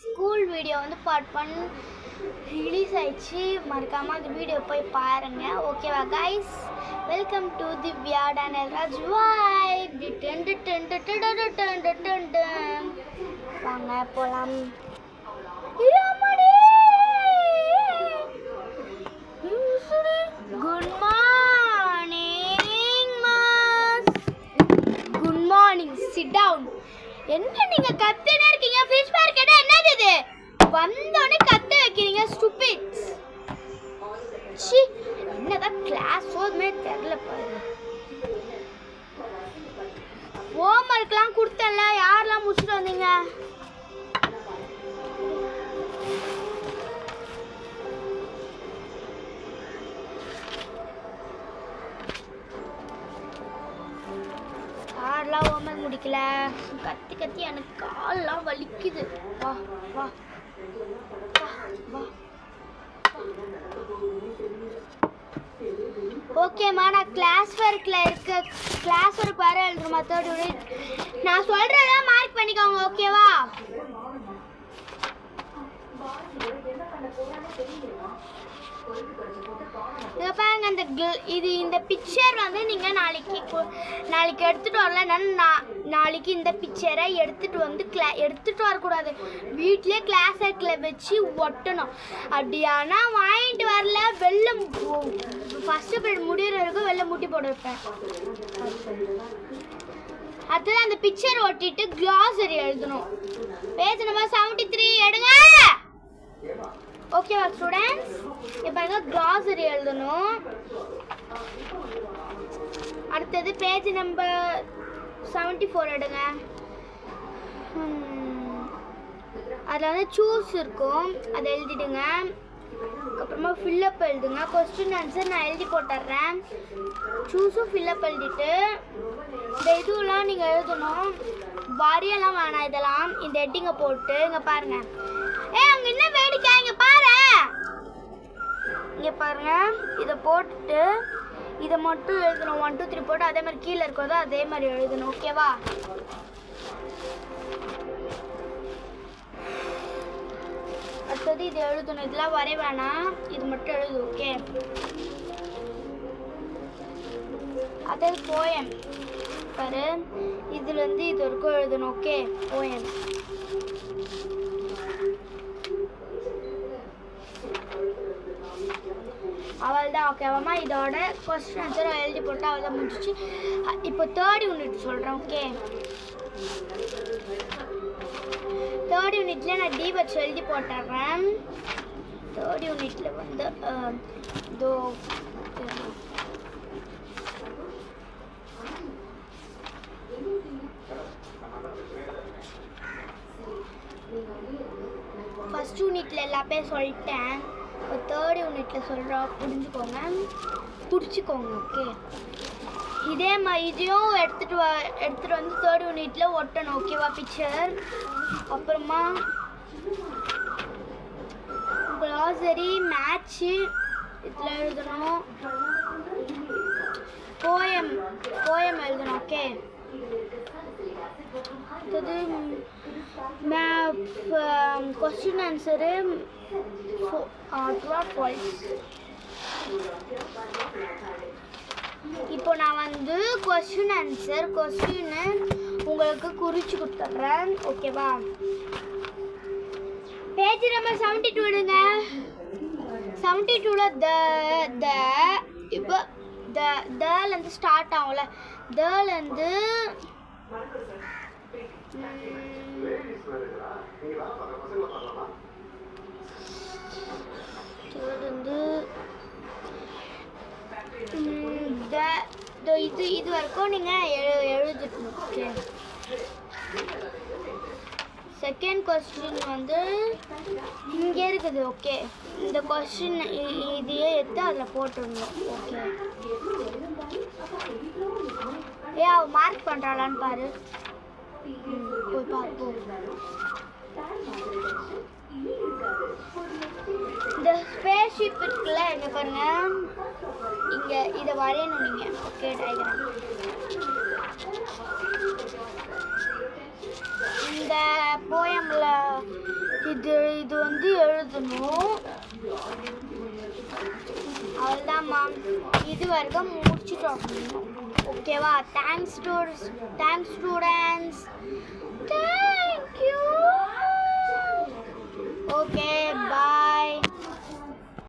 School video வந்து part 1 release ஆயிடுச்சு. மறக்காம அந்த வீடியோ போய் பாருங்க. ஓகேவா guys? Welcome to Divya Daniel Raj vibe. வாங்க போலாம். Good morning mass. Good morning. Sit down. என்ன நீங்க கத்தினே இருக்கீங்க? ஃபிஷ் பேர் கேட்டா என்னது இது? வந்தோனே கத்த வைக்கிறீங்க ஸ்டூபிட்ஸ். சி என்னதான் கிளாஸ் ஓதுமே தெரியல பாருங்க. ஹோம்வொர்க்லாம் கொடுத்தல, யாரெல்லாம் முடிச்சுட்டு வந்தீங்க? யாரெல்லாம் ஹோம்வொர்க் முடிக்கல? கத்தி கத்தி எனக்கு கால்லாம் வலிக்குது. வா வா வா. ஓகேம்மா, நான் கிளாஸ் ஒர்க்கில் இருக்க. கிளாஸ் ஒர்க் வேறு எழுதுமா? 3rd unit. நான் சொல்கிறதெல்லாம் மார்க் பண்ணிக்கோங்க. ஓகேவா? இதை பாருங்க. இந்த பிக்சர் வந்து நீங்கள் நாளைக்கு எடுத்துகிட்டு வரல. நாளைக்கு இந்த பிக்சரை எடுத்துகிட்டு வரக்கூடாது. வீட்லேயே கிளாஸ் ஒர்க்கில் வச்சு ஒட்டணும். அப்படியானா வாங்கிட்டு வரல, வெளில ஃபஸ்ட்டு பீரியட் முடிகிற வரைக்கும் வெளில முட்டி போட வைப்பேன். அடுத்தது அந்த பிக்சர் ஒட்டிட்டு க்ளாஸரி எழுதணும். பேஜ் நம்பர் 73 எடுங்க. ஓகேவா ஸ்டூடெண்ட்ஸ்? இப்போ க்ளாஸரி எழுதணும். அடுத்தது பேஜ் நம்பர் 74 எடுங்க. அதில் வந்து சூஸ் இருக்கும், அதை எழுதிடுங்க. அப்புறமா ஃபில்லப் எழுதுங்க. கொஸ்டின் ஆன்சர் நான் எழுதி போட்டுடுறேன். சூஸும் ஃபில்லப் எழுதிட்டு இந்த இதுவெல்லாம் நீங்கள் எழுதணும். வரியெல்லாம் வேணாம், இதெல்லாம் இந்த ஹெட்டிங்கை போட்டு இங்கே பாருங்கள். அங்கே என்ன வேடிக்கை? இங்கே பாரு, இங்கே பாருங்க. இதை போட்டுட்டு இதை மட்டும் எழுதணும். 1 2 3 போட்டு அதே மாதிரி கீழே இருக்கிறதோ அதே மாதிரி எழுதணும். ஓகேவா? அடுத்தது இது எழுதணும். இதெல்லாம் வரைய வேணாம், இது மட்டும் எழுது. ஓகே? அது போயம் பாரு. இதுலேருந்து இது வரைக்கும் எழுதணும். ஓகே? போயம். அவள் தான். ஓகேவாம்மா? இதோட கொஸ்டின் ஆன்சர் எழுதி போட்டு அவள் தான் முடிச்சிச்சு. இப்போ 3rd யூனிட் சொல்கிறேன். ஓகே? 3rd யூனிட்டில் நான் டி வச்சு எழுதி போட்டுறேன். 3rd யூனிட்டில் வந்து இதோ ஃபஸ்ட் யூனிட்டில் எல்லாமே சொல்லிட்டேன். இப்போ 3rd யூனிட்டில் சொல்கிறோம். புரிச்சுக்கோங்க. ஓகே? இதே மாதிரி இதையும் எடுத்துகிட்டு வந்து 3rd யூனிட்டில் ஒட்டணும். ஓகேவா? பிக்சர். அப்புறமா க்ளாஸரி, மேட்ச்சு இதில் எழுதணும். போயம் எழுதணும். ஓகே? அடுத்தது கொஸ்டின் ஆன்சரு ஃபால்ஸ். இப்போ நான் வந்து கொஸ்டின் உங்களுக்கு குறிச்சு கொடுத்துட்றேன். ஓகேவா? பேஜ் நம்பர் 72 எடுங்க. 72ல் இப்போ தேலேருந்து ஸ்டார்ட் ஆகும்ல, தேலேருந்து இது வரைக்கும் நீங்கள் எழுதிக்கணும். ஓகே? செகண்ட் கொஸ்டின் வந்து இங்கே இருக்குது. ஓகே? இந்த கொஸ்டின் இதையே எடுத்து அதில் போட்டுடணும். ஓகே? அவள் மார்க் பண்ணுறாளான்னு பாரு. போய் பார்ப்போம். இந்த ஸ்பேஸ் ஷிப் இருக்குல்ல, இங்கே பாருங்க. இங்கே இதை வரையணும் நீங்கள். ஓகே? டயக்ராம். இந்த போயமில் இது வந்து எழுதணும். அவ்வளோதாம்மா, இது வரைக்கும் முடிச்சிட்டோம். ஓகேவா? Thanks students.